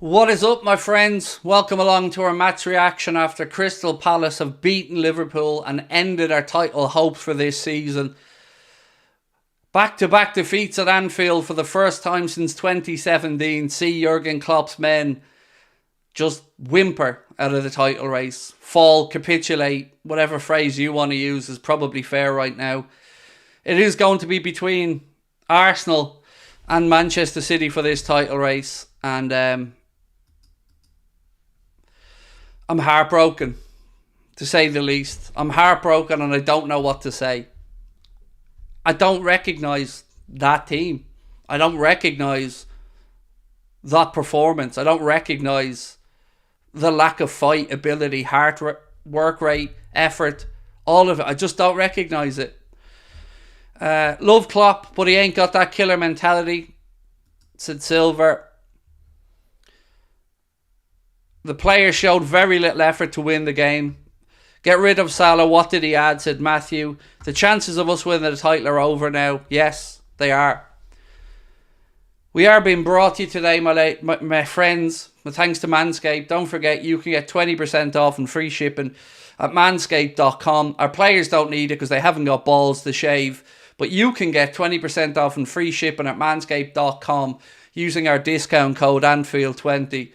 What is up, my friends? Welcome along to our match reaction after Crystal Palace have beaten Liverpool and ended our title hopes for this season. Back-to-back defeats at Anfield for the first time since 2017 see Jurgen Klopp's men just whimper out of the title race. Fall, capitulate, whatever phrase you want to use is probably fair right now. It is going to be between Arsenal and Manchester City for this title race, and I'm heartbroken, to say the least. I'm heartbroken and I don't know what to say. I don't recognise that team. I don't recognise that performance. I don't recognise the lack of fight, ability, work rate, effort, all of it. I just don't recognise it. Love Klopp, but he ain't got that killer mentality, said Silver. The players showed very little effort to win the game. Get rid of Salah. What did he add? Said Matthew. The chances of us winning the title are over now. Yes, they are. We are being brought to you today, my friends, with thanks to Manscaped. Don't forget, you can get 20% off and free shipping at manscaped.com. Our players don't need it because they haven't got balls to shave. But you can get 20% off and free shipping at manscaped.com using our discount code Anfield20.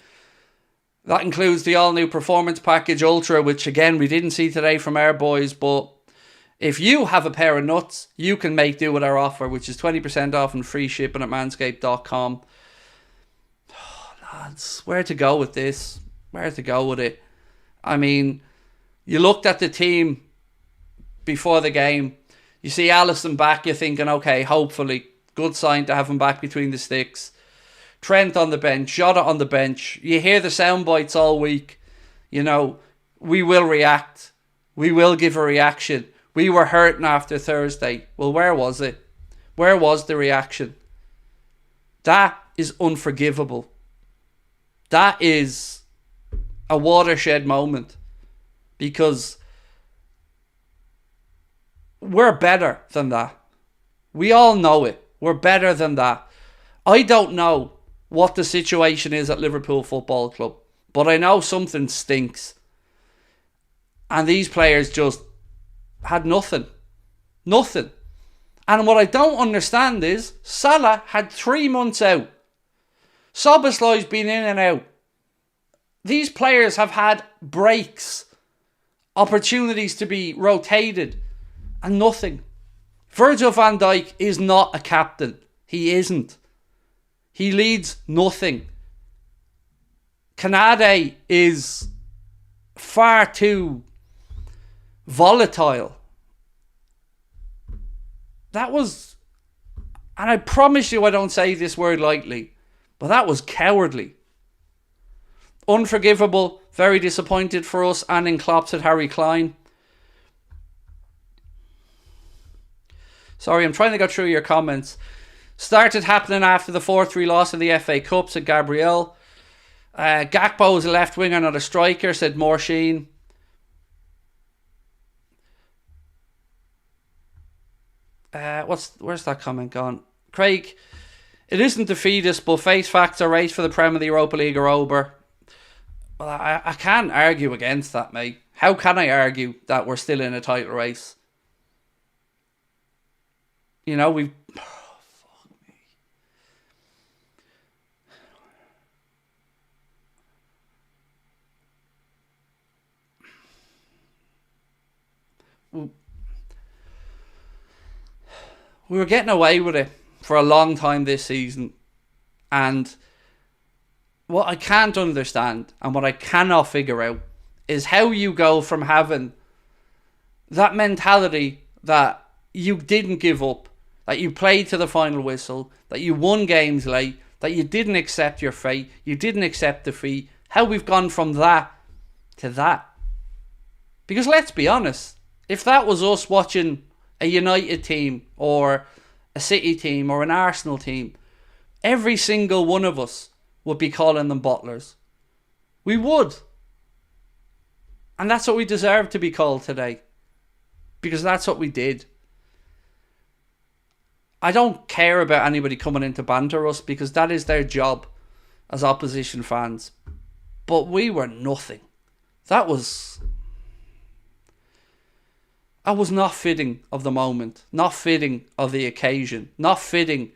That includes the all-new Performance Package Ultra, which again, we didn't see today from our boys, but if you have a pair of nuts, you can make do with our offer, which is 20% off and free shipping at manscaped.com. Oh, lads, where to go with this? Where to go with it? I mean, you looked at the team before the game. You see Alisson back, you're thinking, okay, hopefully, good sign to have him back between the sticks. Trent on the bench, Jota on the bench. You hear the sound bites all week. You know, we will react. We will give a reaction. We were hurting after Thursday. Well, where was it? Where was the reaction? That is unforgivable. That is a watershed moment. Because we're better than that. We all know it. We're better than that. I don't know what the situation is at Liverpool Football Club, but I know something stinks. And these players just had nothing. Nothing. And what I don't understand is Salah had 3 months out. Szoboszlai's been in and out. These players have had breaks, opportunities to be rotated, and nothing. Virgil van Dijk is not a captain. He isn't. He leads nothing. Canade is far too volatile. That was, and I promise you I don't say this word lightly, but that was cowardly. Unforgivable, very disappointed for us and in Klopp, said Harry Klein. Sorry, I'm trying to go through your comments. Started happening after the 4-3 loss in the FA Cup, said Gabrielle. Gakpo is a left winger, not a striker, said Morsheen. Where's that comment gone? Craig, it isn't defeatist, but face facts are race for the Prem and the Europa League are over. Well, I can't argue against that, mate. How can I argue that we're still in a title race? You know, we've... We were getting away with it for a long time this season. And what I can't understand and what I cannot figure out is how you go from having that mentality that you didn't give up, that you played to the final whistle, that you won games late, that you didn't accept your fate, you didn't accept defeat, how we've gone from that to that. Because let's be honest, if that was us watching a United team or a City team or an Arsenal team, every single one of us would be calling them bottlers. We would. And that's what we deserve to be called today. Because that's what we did. I don't care about anybody coming in to banter us because that is their job. as opposition fans. But we were nothing. That was not fitting of the moment, not fitting of the occasion, not fitting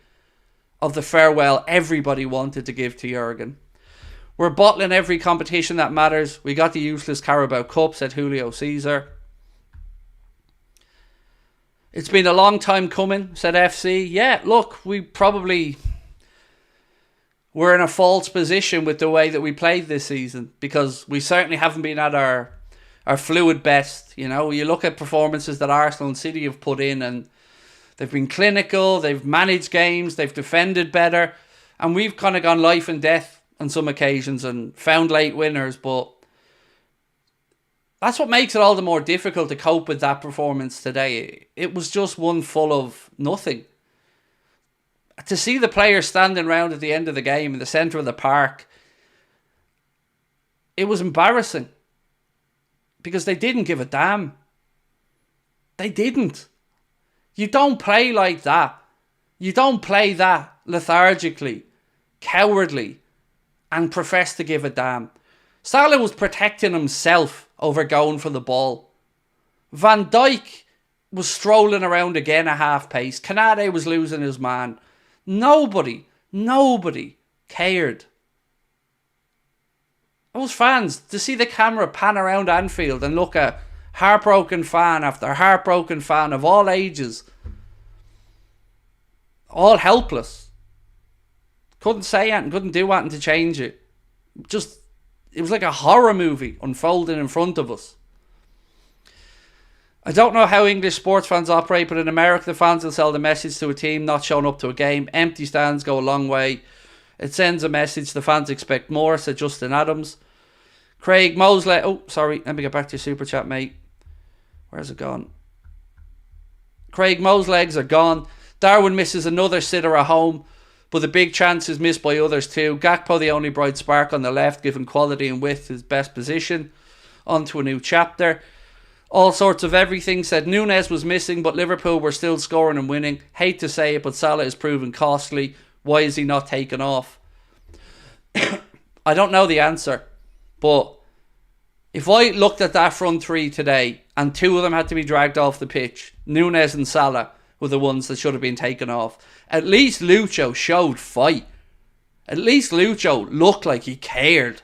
of the farewell everybody wanted to give to Jurgen. We're bottling every competition that matters. We got the useless Carabao Cup, said Julio Cesar. It's been a long time coming, said FC. Yeah, look, we probably were in a false position with the way that we played this season, because we certainly haven't been at our fluid best. You know, you look at performances that Arsenal and City have put in, and they've been clinical, they've managed games, they've defended better, and we've kind of gone life and death on some occasions and found late winners. But that's what makes it all the more difficult to cope with that performance today. It was just one full of nothing. To see the players standing around at the end of the game in the centre of the park, it was embarrassing. Because they didn't give a damn. They didn't. You don't play like that. You don't play that lethargically, cowardly, and profess to give a damn. Salah was protecting himself over going for the ball. Van Dijk was strolling around again at half pace. Canade was losing his man. Nobody cared. Those fans, to see the camera pan around Anfield and look at heartbroken fan after heartbroken fan of all ages, all helpless, couldn't say anything, couldn't do anything to change it. Just, it was like a horror movie unfolding in front of us. I don't know how English sports fans operate, but in America the fans will sell the message to a team not showing up to a game. Empty stands go a long way. It sends a message the fans expect more, said Justin Adams. Craig Mosley. Oh, sorry. Let me get back to your super chat, mate. Where's it gone? Craig Moslegs are gone. Darwin misses another sitter at home, but the big chance is missed by others too. Gakpo, the only bright spark on the left, given quality and width, his best position. On to a new chapter. All sorts of everything, said Nunes was missing, but Liverpool were still scoring and winning. Hate to say it, but Salah is proven costly. Why is he not taken off? I don't know the answer, but if I looked at that front three today and two of them had to be dragged off the pitch, Nunes and Salah were the ones that should have been taken off. At least Lucho showed fight. At least Lucho looked like he cared.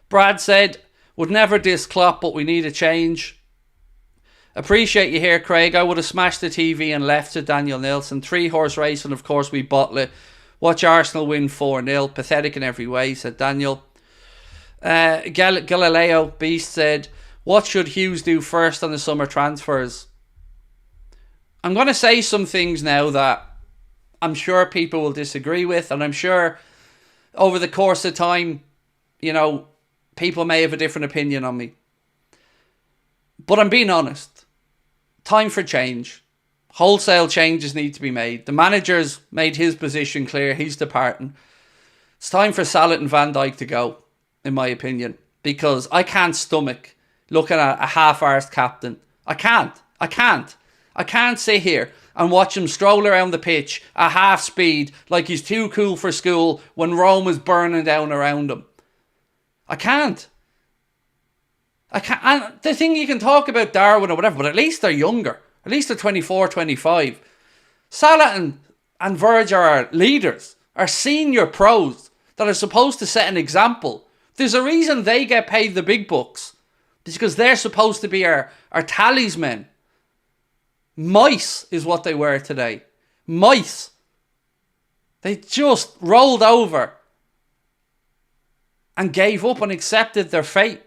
Brad said, would never diss Klopp, but we need a change. Appreciate you here, Craig. I would have smashed the TV and left, to Daniel Nilsson. 3-horse race, and of course we bottle it. Watch Arsenal win 4-0. Pathetic in every way, said Daniel. Galileo Beast said, what should Hughes do first on the summer transfers? I'm going to say some things now that I'm sure people will disagree with, and I'm sure over the course of time, you know, people may have a different opinion on me. But I'm being honest. Time for change. Wholesale changes need to be made. The manager's made his position clear. He's departing. It's time for Salah and Van Dijk to go, in my opinion. Because I can't stomach looking at a half-arsed captain. I can't sit here and watch him stroll around the pitch at half speed like he's too cool for school when Rome is burning down around him. I can't. And the thing, you can talk about Darwin or whatever, but at least they're younger. At least they're 24, 25. Salah and Virgil are leaders, are senior pros that are supposed to set an example. There's a reason they get paid the big bucks. It's because they're supposed to be our talisman. Mice is what they were today. Mice. They just rolled over and gave up and accepted their fate.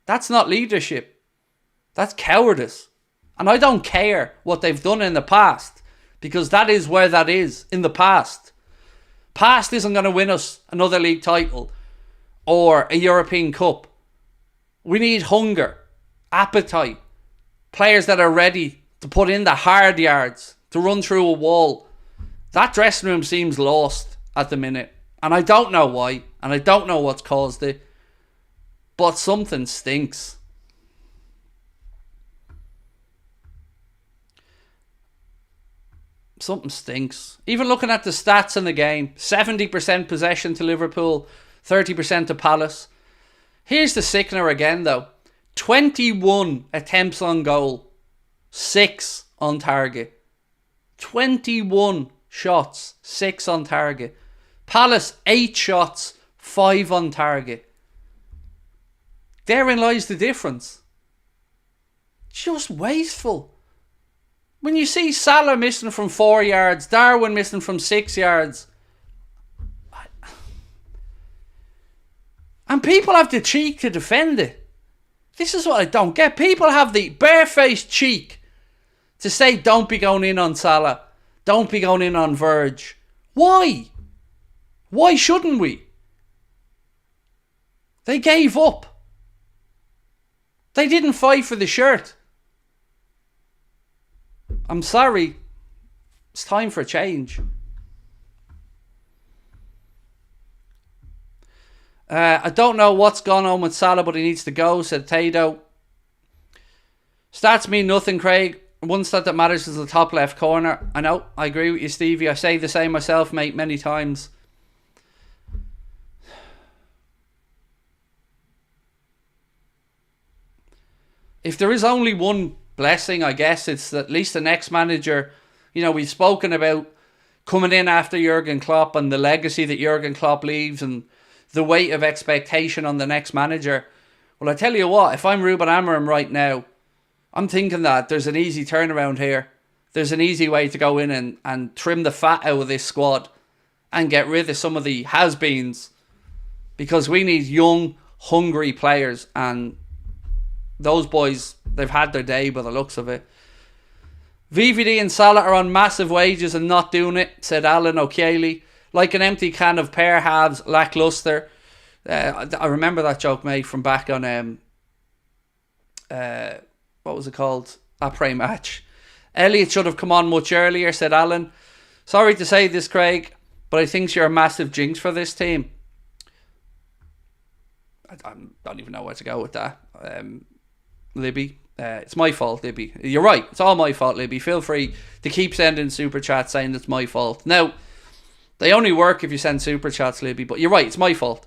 That's not leadership. That's cowardice. And I don't care what they've done in the past, because that is where that is, in the past. Past isn't going to win us another league title or a European Cup. We need hunger, appetite, players that are ready to put in the hard yards, to run through a wall. That dressing room seems lost at the minute. And I don't know why, and I don't know what's caused it. But something stinks. Something stinks. Even looking at the stats in the game, 70% possession to Liverpool, 30% to Palace. Here's the sickener again though. 21 attempts on goal, 6 on target. 21 shots, 6 on target. Palace, 8 shots, 5 on target. Therein lies the difference. Just wasteful. When you see Salah missing from 4 yards, Darwin missing from 6 yards, and people have the cheek to defend it. This is what I don't get. People have the barefaced cheek to say don't be going in on Salah, don't be going in on Verge. Why? Why shouldn't we? They gave up. They didn't fight for the shirt. I'm sorry. It's time for a change. I don't know what's gone on with Salah, but he needs to go, said Tado. Stats mean nothing, Craig. One stat that matters is the top left corner. I know, I agree with you, Stevie. I say the same myself, mate, many times. If there is only one blessing, I guess it's that at least the next manager, we've spoken about coming in after Jurgen Klopp and the legacy that Jurgen Klopp leaves and the weight of expectation on the next manager. Well, I tell you what, if I'm Ruben Amorim right now, I'm thinking that there's an easy turnaround here. There's an easy way to go in and trim the fat out of this squad and get rid of some of the has-beens, because we need young, hungry players, and those boys, they've had their day by the looks of it. VVD and Salah are on massive wages and not doing it, said Alan O'Keely. Like an empty can of pear halves, lackluster. I remember that joke, mate, from back on what was it called? Après match. Elliot should have come on much earlier, said Alan. Sorry to say this, Craig, but I think you're a massive jinx for this team. I don't even know where to go with that. Libby, it's my fault, Libby. You're right, it's all my fault, Libby. Feel free to keep sending super chats saying it's my fault. Now, they only work if you send super chats, Libby, but you're right, it's my fault.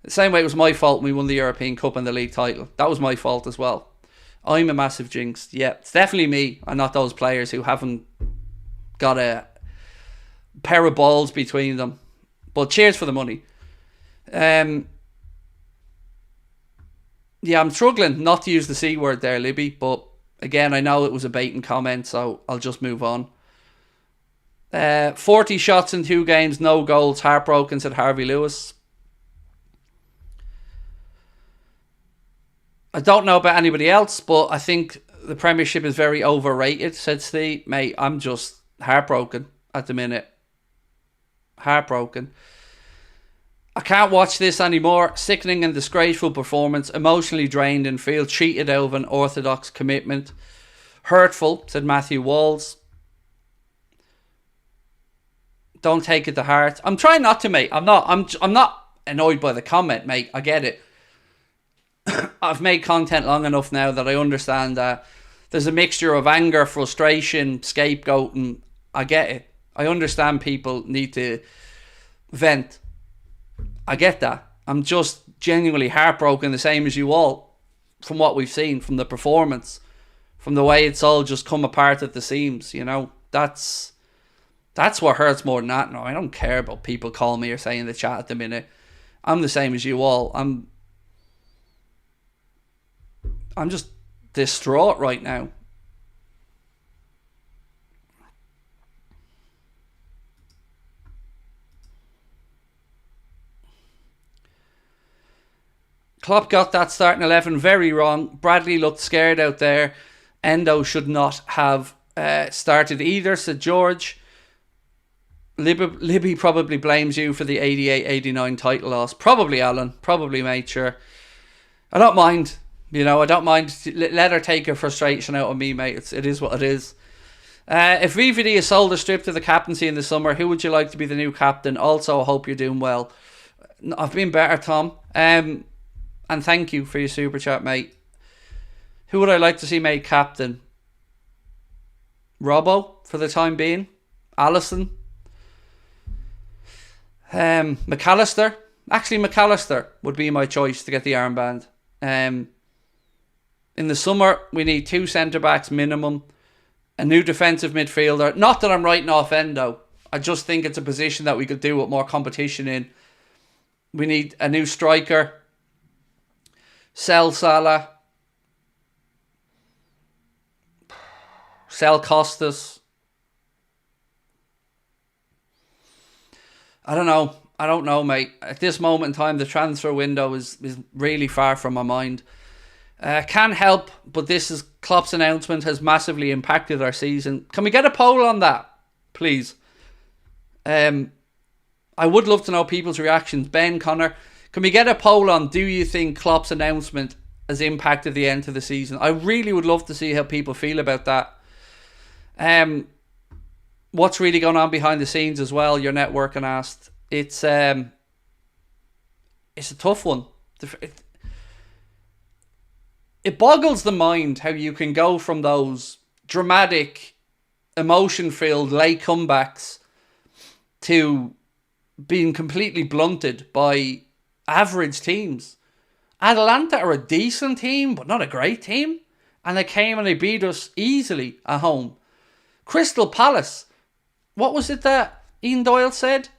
The same way it was my fault when we won the European Cup and the league title. That was my fault as well. I'm a massive jinx. Yeah, it's definitely me and not those players who haven't got a pair of balls between them. But cheers for the money. Yeah, I'm struggling not to use the C word there, Libby, but again, I know it was a baiting comment, so I'll just move on. 40 shots in 2 games, no goals, heartbroken, said Harvey Lewis. I don't know about anybody else, but I think the Premiership is very overrated, said Steve. Mate, I'm just heartbroken at the minute. Heartbroken. I can't watch this anymore. Sickening and disgraceful performance. Emotionally drained and feel cheated out of an orthodox commitment. Hurtful, said Matthew Walls. Don't take it to heart. I'm trying not to, mate. I'm not annoyed by the comment, mate. I get it. I've made content long enough now that I understand that there's a mixture of anger, frustration, scapegoating. I get it. I understand people need to vent. I get that. I'm just genuinely heartbroken, the same as you all, from what we've seen, from the performance, from the way it's all just come apart at the seams. That's what hurts more than that. No, I don't care about people calling me or saying in the chat at the minute. I'm the same as you all. I'm just distraught right now. Klopp got that starting 11 very wrong. Bradley looked scared out there. Endo should not have started either, said George. Libby probably blames you for the 88-89 title loss. Probably, Alan. Probably, mate, sure. I don't mind. I don't mind. Let her take her frustration out on me, mate. It is what it is. If VVD is sold or stripped of the captaincy in the summer, who would you like to be the new captain? Also, I hope you're doing well. I've been better, Tom. And thank you for your super chat, mate. Who would I like to see made captain? Robbo, for the time being. Allison. McAllister. Actually, McAllister would be my choice to get the armband. In the summer, we need 2 centre-backs minimum. A new defensive midfielder. Not that I'm writing off Endo. I just think it's a position that we could do with more competition in. We need a new striker. Sell Salah. Sell Costas. I don't know, mate. At this moment in time, the transfer window is really far from my mind. Can help, but this is Klopp's announcement has massively impacted our season. Can we get a poll on that, please? I would love to know people's reactions. Ben, Connor, can we get a poll on, do you think Klopp's announcement has impacted the end of the season? I really would love to see how people feel about that. What's really going on behind the scenes as well? Your networking asked. It's a tough one. It boggles the mind how you can go from those dramatic, emotion-filled late comebacks to being completely blunted by average teams. Atalanta are a decent team, but not a great team. And they came and they beat us easily at home. Crystal Palace. What was it that Ian Doyle said?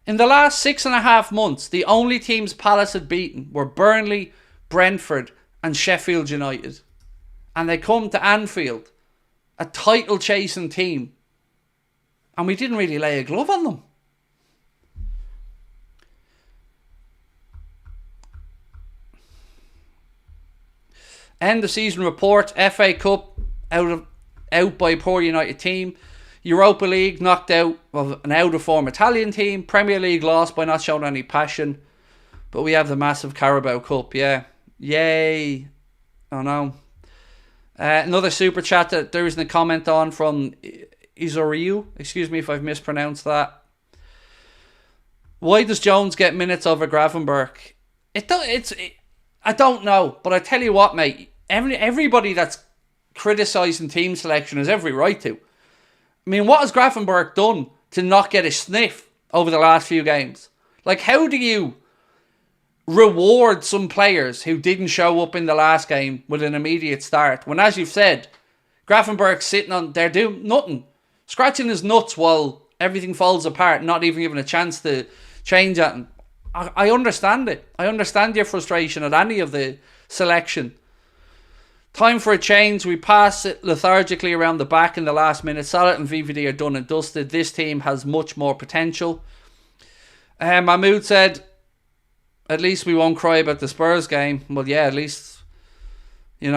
In the last 6.5 months, the only teams Palace had beaten were Burnley, Brentford and Sheffield United. And they come to Anfield, a title-chasing team. And we didn't really lay a glove on them. End of season report. FA Cup out by a poor United team. Europa League knocked out of an out-of-form Italian team. Premier League lost by not showing any passion. But we have the massive Carabao Cup, yeah. Yay. Oh no. Another super chat that there isn't a comment on from Izoriu. Excuse me if I've mispronounced that. Why does Jones get minutes over Gravenberch? I don't know. But I tell you what, mate. Everybody that's criticising team selection has every right to. I mean, what has Gravenberch done to not get a sniff over the last few games? Like, how do you reward some players who didn't show up in the last game with an immediate start? When, as you've said, Gravenberch's sitting on there doing nothing. Scratching his nuts while everything falls apart, not even given a chance to change it. And I understand it. I understand your frustration at any of the selection. Time for a change. We pass it lethargically around the back in the last minute. Salah and VVD are done and dusted. This team has much more potential. Mahmood said, at least we won't cry about the Spurs game. Well, yeah, at least, we've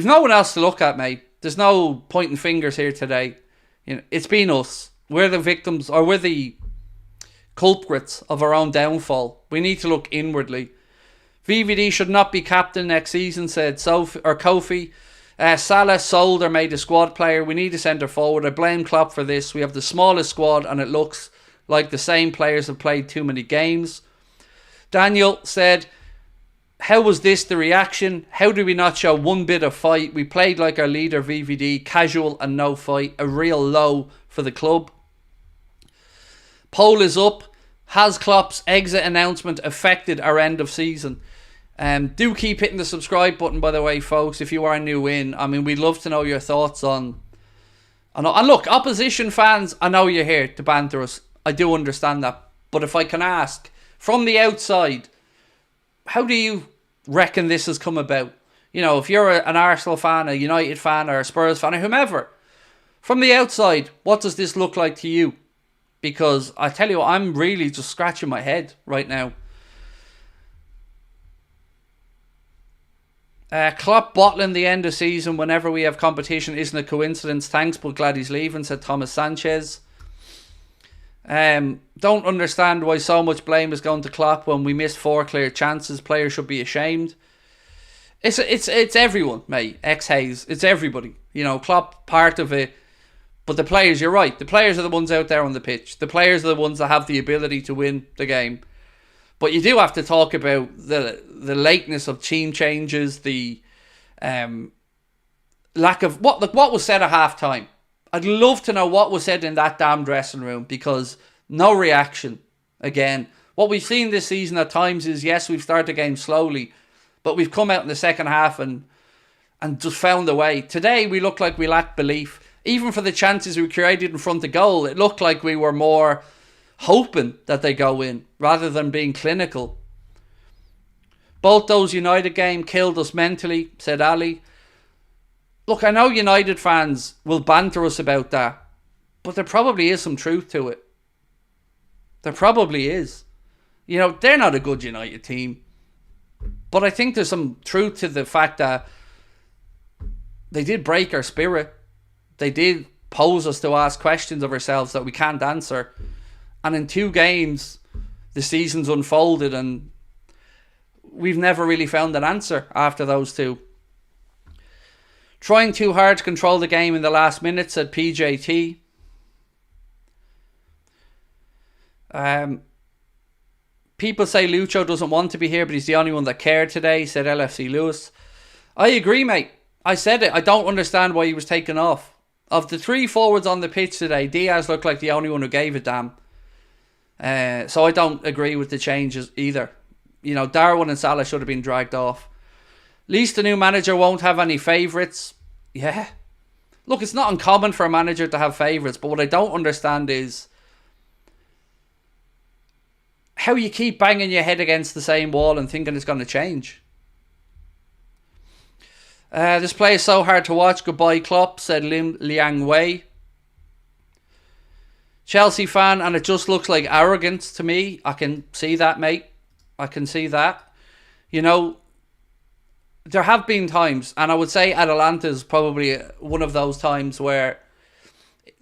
no one else to look at, mate. There's no pointing fingers here today. It's been us. We're the victims, or we're the culprits of our own downfall. We need to look inwardly. VVD should not be captain next season, said Kofi. Salah sold or made a squad player. We need a centre forward. I blame Klopp for this. We have the smallest squad and it looks like the same players have played too many games. Daniel said, how was this the reaction? How do we not show one bit of fight? We played like our leader VVD, casual and no fight. A real low for the club. Poll is up. Has Klopp's exit announcement affected our end of season? Do keep hitting the subscribe button, by the way, folks, if you are new in. I mean, we'd love to know your thoughts on... And look, opposition fans, I know you're here to banter us. I do understand that. But if I can ask, from the outside, how do you reckon this has come about? If you're an Arsenal fan, a United fan, or a Spurs fan, or whomever, from the outside, what does this look like to you? Because I tell you what, I'm really just scratching my head right now. Klopp bottling the end of season whenever we have competition isn't a coincidence. Thanks, but glad he's leaving, said Thomas Sanchez. Don't understand why so much blame is going to Klopp when we missed 4 clear chances. Players should be ashamed. It's everyone, mate. Ex-Hayes. It's everybody. Klopp part of it. But the players, you're right. The players are the ones out there on the pitch. The players are the ones that have the ability to win the game. But you do have to talk about the lateness of team changes, the lack of... What was said at half-time? I'd love to know what was said in that damn dressing room, because no reaction. Again, what we've seen this season at times is, yes, we've started the game slowly, but we've come out in the second half and just found a way. Today, we looked like we lacked belief. Even for the chances we created in front of goal, it looked like we were more hoping that they go in rather than being clinical. Both those United game killed us mentally, said Ali. Look, I know United fans will banter us about that, but there probably is some truth to it. There probably is. You know, they're not a good United team, but I think there's some truth to the fact that they did break our spirit. They did pose us to ask questions of ourselves that we can't answer. And in 2 games, the season's unfolded and we've never really found an answer after those 2. Trying too hard to control the game in the last minute, said PJT. People say Lucho doesn't want to be here, but he's the only one that cared today, said LFC Lewis. I agree, mate. I said it. I don't understand why he was taken off. Of the 3 forwards on the pitch today, Diaz looked like the only one who gave a damn. So I don't agree with the changes either. You know, Darwin and Salah should have been dragged off. At least the new manager won't have any favourites. Yeah. Look, it's not uncommon for a manager to have favourites, but what I don't understand is how you keep banging your head against the same wall and thinking it's going to change. This play is so hard to watch. Goodbye, Klopp, said Liang Wei. Chelsea fan, and it just looks like arrogance to me. I can see that, mate. I can see that. You know, there have been times, and I would say Atalanta is probably one of those times where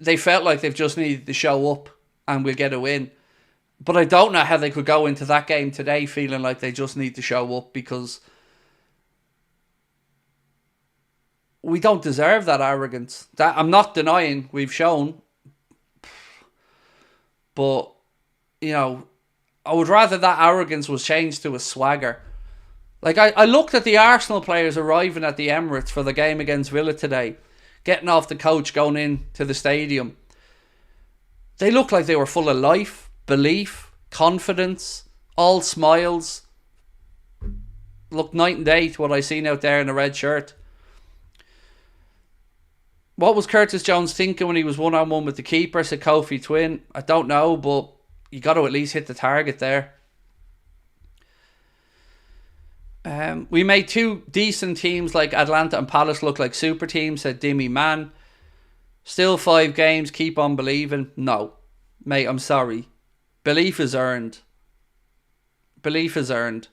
they felt like they've just needed to show up and we'll get a win. But I don't know how they could go into that game today feeling like they just need to show up, because we don't deserve that arrogance. That I'm not denying we've shown. But, you know, I would rather that arrogance was changed to a swagger. Like, I looked at the Arsenal players arriving at the Emirates for the game against Villa today, getting off the coach, going into the stadium. They looked like they were full of life, belief, confidence, all smiles. Looked night and day to what I seen out there in a red shirt. What was Curtis Jones thinking when he was one-on-one with the keeper, said Kofi Twin? I don't know, but you got to at least hit the target there. We made 2 decent teams like Atlanta and Palace look like super teams, said Dimmy Man. Still 5 games, keep on believing. No, mate, I'm sorry. Belief is earned. Belief is earned.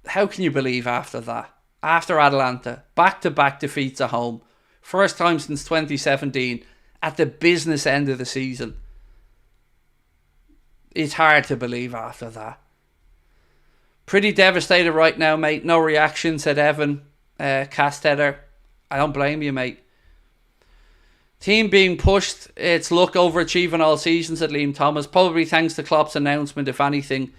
How can you believe after that? After Atalanta, back-to-back defeats at home. First time since 2017, at the business end of the season. It's hard to believe after that. Pretty devastated right now, mate. No reaction, said Evan Castetter. I don't blame you, mate. Team being pushed, its luck overachieving all season, said Liam Thomas. Probably thanks to Klopp's announcement, if anything.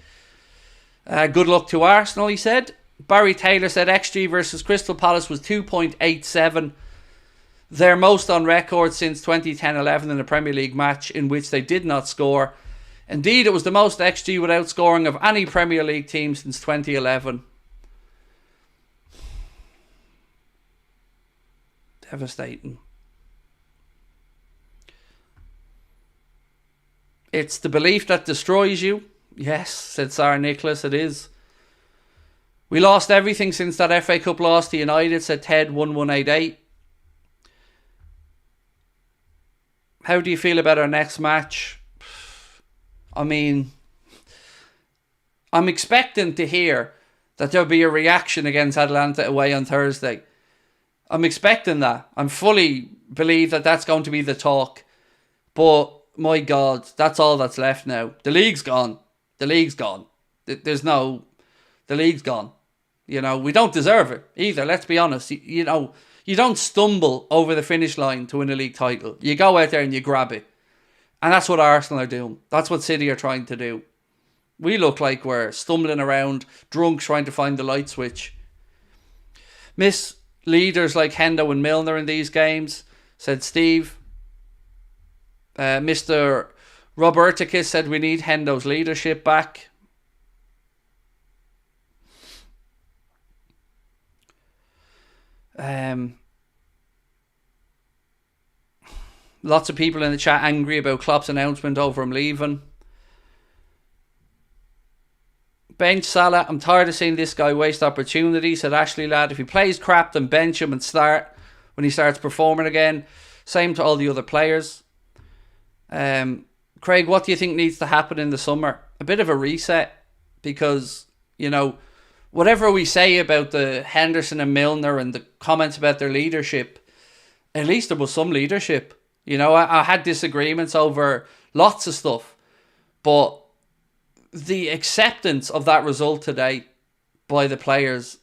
Good luck to Arsenal, he said. Barry Taylor said XG versus Crystal Palace was 2.87. Their most on record since 2010-11 in a Premier League match in which they did not score. Indeed, it was the most XG without scoring of any Premier League team since 2011. Devastating. It's the belief that destroys you. Yes, said Sarah Nicholas, it is. We lost everything since that FA Cup loss to United, said Ted1188. How do you feel about our next match? I mean, I'm expecting to hear that there'll be a reaction against Atalanta away on Thursday. I'm expecting that. I'm fully believe that that's going to be the talk. But, my God, that's all that's left now. The league's gone. The league's gone. The league's gone. You know, we don't deserve it either, let's be honest. You know, you don't stumble over the finish line to win a league title. You go out there and you grab it. And that's what Arsenal are doing. That's what City are trying to do. We look like we're stumbling around, drunk, trying to find the light switch. Miss leaders like Hendo and Milner in these games, said Steve. Mr. Roberticus said we need Hendo's leadership back. Lots of people in the chat angry about Klopp's announcement over him leaving. Bench Salah. I'm tired of seeing this guy waste opportunities, said Ashley Ladd. If he plays crap, then bench him and start when he starts performing again. Same to all the other players. Craig, what do you think needs to happen in the summer? A bit of a reset, because, you know, whatever we say about the Henderson and Milner and the comments about their leadership, at least there was some leadership. You know, I had disagreements over lots of stuff, but the acceptance of that result today by the players,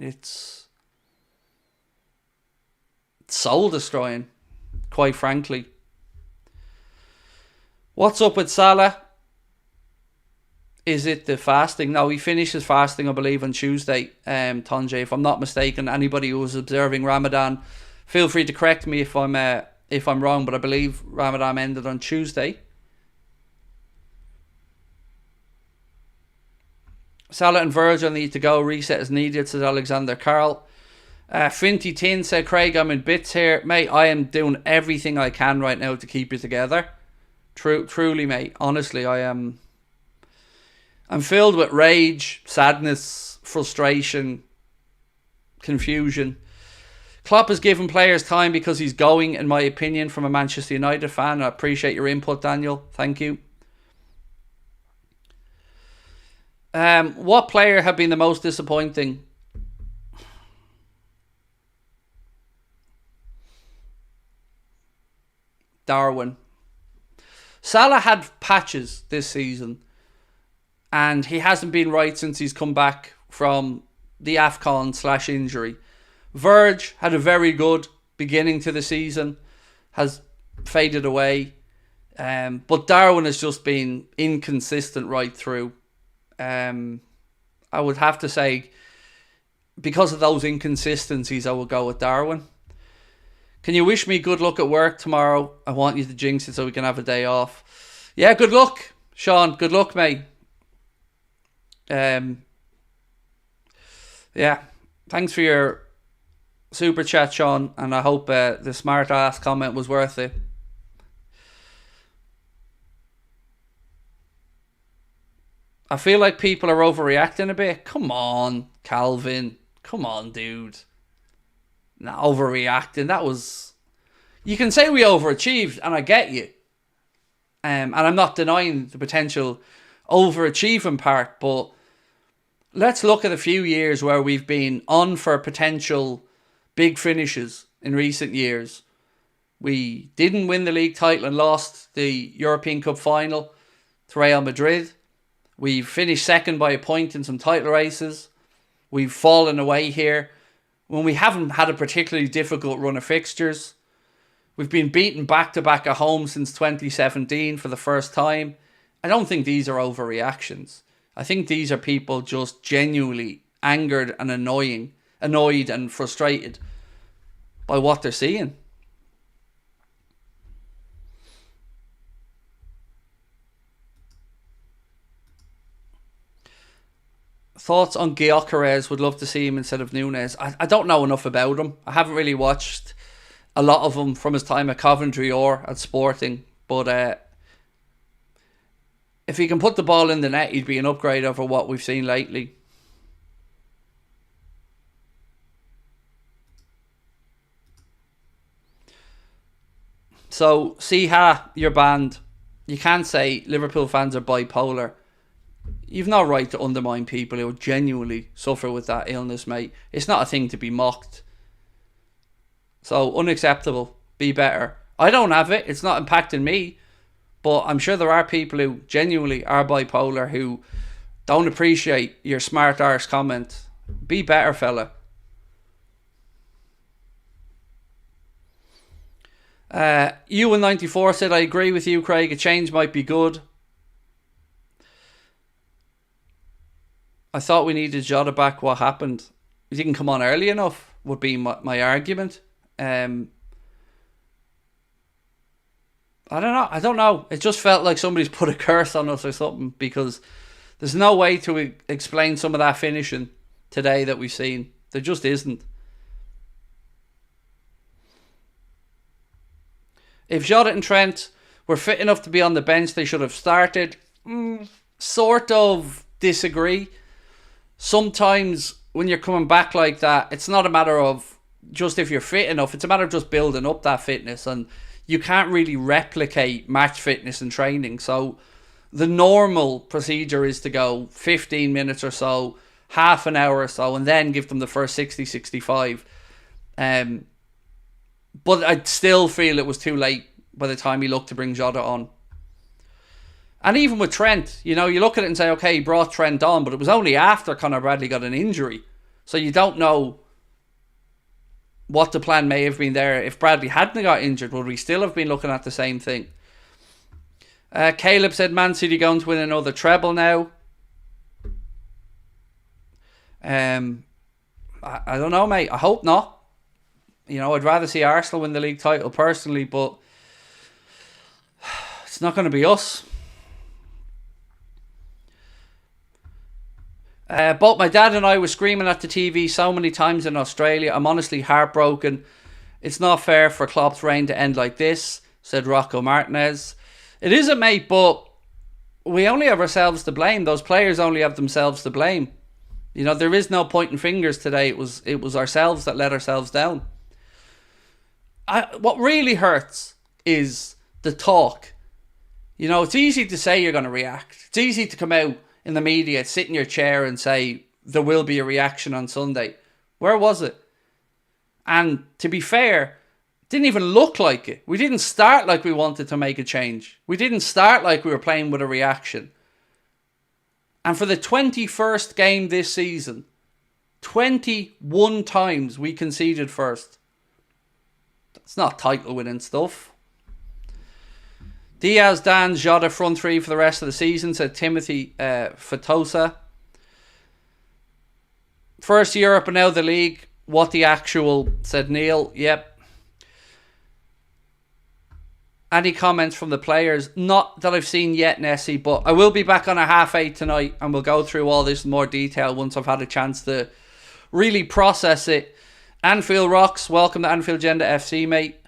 it's soul destroying, quite frankly. What's up with Salah? Is it the fasting? No, he finishes fasting, I believe, on Tuesday, Tanjay, if I'm not mistaken. Anybody who was observing Ramadan, feel free to correct me if I'm wrong, but I believe Ramadan ended on Tuesday. Salah and Virgil need to go. Reset is needed, said Alexander Carl. Finty Tin said, Craig, I'm in bits here. Mate, I am doing everything I can right now to keep you together. Truly, mate. Honestly, I'm filled with rage, sadness, frustration, confusion. Klopp has given players time because he's going, in my opinion, from a Manchester United fan. I appreciate your input, Daniel. Thank you. What player have been the most disappointing? Darwin. Salah had patches this season, and he hasn't been right since he's come back from the AFCON /injury. Verge had a very good beginning to the season, has faded away, but Darwin has just been inconsistent right through. I would have to say, because of those inconsistencies, I will go with Darwin. Can you wish me good luck at work tomorrow? I want you to jinx it so we can have a day off. Yeah, good luck, Sean. Good luck, mate. Yeah, thanks for your super chat, Sean, and I hope the smart ass comment was worth it. I feel like people are overreacting a bit. Come on, Calvin. Come on, dude. Not overreacting. That was... You can say we overachieved, and I get you. And I'm not denying the potential overachieving part, but let's look at a few years where we've been on for potential big finishes in recent years. We didn't win the league title and lost the European Cup final to Real Madrid. We've finished second by a point in some title races. We've fallen away here when we haven't had a particularly difficult run of fixtures. We've been beaten back-to-back at home since 2017 for the first time. I don't think these are overreactions. I think these are people just genuinely angered and annoyed and frustrated by what they're seeing. Thoughts on ENQUIRIES? Would love to see him instead of Nunes. I don't know enough about him. I haven't really watched a lot of him from his time at Coventry or at Sporting. But if he can put the ball in the net, he'd be an upgrade over what we've seen lately. So, Siha, you're banned. You can't say Liverpool fans are bipolar. You've no right to undermine people who genuinely suffer with that illness, mate. It's not a thing to be mocked. So, unacceptable. Be better. I don't have it. It's not impacting me. But I'm sure there are people who genuinely are bipolar who don't appreciate your smart arse comment. Be better, fella. Ewan94 said, I agree with you, Craig. A change might be good. I thought we needed Jota back. What happened? He didn't come on early enough. would be my argument. I don't know. It just felt like somebody's put a curse on us or something, because there's no way to explain some of that finishing today that we've seen. There just isn't. If Jota and Trent were fit enough to be on the bench, they should have started. Sort of disagree. Sometimes when you're coming back like that, it's not a matter of just if you're fit enough. It's a matter of just building up that fitness, and you can't really replicate match fitness and training. So the normal procedure is to go 15 minutes or so, half an hour or so, and then give them the first 60, 65. But I still feel it was too late by the time he looked to bring Jota on. And even with Trent, you look at it and say, okay, he brought Trent on, but it was only after Conor Bradley got an injury. So you don't know what the plan may have been there. If Bradley hadn't got injured, would we still have been looking at the same thing? Caleb said Man City going to win another treble now. I don't know, mate. I hope not. I'd rather see Arsenal win the league title personally, but it's not going to be us. Both my dad and I were screaming at the TV so many times in Australia. I'm honestly heartbroken. It's not fair for Klopp's reign to end like this, said Rocco Martinez. It isn't, mate, but we only have ourselves to blame. Those players only have themselves to blame. There is no pointing fingers today. It was ourselves that let ourselves down. What really hurts is the talk. It's easy to say you're going to react. It's easy to come out in the media, sit in your chair and say there will be a reaction on Sunday. Where was it? And to be fair, it didn't even look like it. We didn't start like we wanted to make a change. We didn't start like we were playing with a reaction. And for the 21st game this season, 21 times we conceded first. That's not title winning stuff. Diaz, Dan, Jota front three for the rest of the season, said Timothy Fatosa. First Europe and now the league. What the actual, said Neil. Yep. Any comments from the players? Not that I've seen yet, Nessie, but I will be back on a 8:30 tonight and we'll go through all this in more detail once I've had a chance to really process it. Anfield rocks. Welcome to Anfield Agenda FC, mate.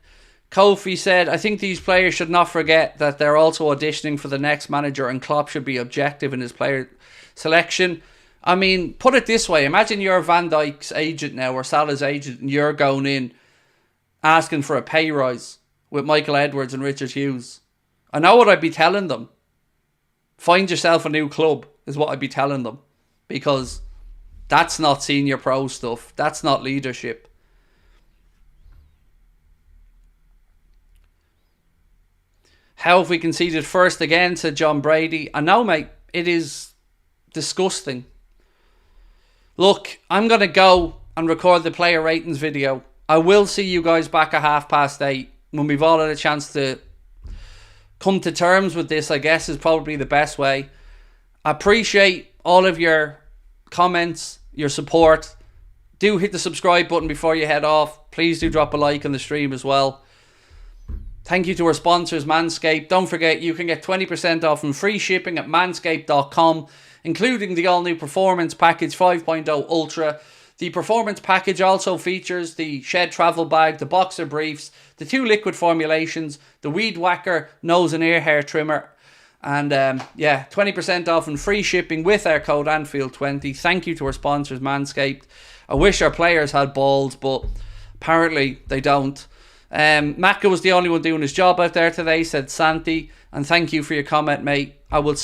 Kofi said, I think these players should not forget that they're also auditioning for the next manager and Klopp should be objective in his player selection. I mean, put it this way. Imagine you're Van Dijk's agent now or Salah's agent and you're going in asking for a pay rise with Michael Edwards and Richard Hughes. I know what I'd be telling them. Find yourself a new club is what I'd be telling them. Because that's not senior pro stuff. That's not leadership. How have we conceded first again, said John Brady. I know, mate, it is disgusting. Look, I'm going to go and record the player ratings video. I will see you guys back at 8:30 when we've all had a chance to come to terms with this, I guess, is probably the best way. I appreciate all of your comments, your support. Do hit the subscribe button before you head off. Please do drop a like on the stream as well. Thank you to our sponsors, Manscaped. Don't forget, you can get 20% off and free shipping at manscaped.com, including the all-new Performance Package 5.0 Ultra. The Performance Package also features the Shed Travel Bag, the Boxer Briefs, the 2 liquid formulations, the Weed Whacker Nose and Ear Hair Trimmer, and 20% off and free shipping with our code Anfield20. Thank you to our sponsors, Manscaped. I wish our players had balls, but apparently they don't. Macca was the only one doing his job out there today, said Santi, and thank you for your comment, mate. I will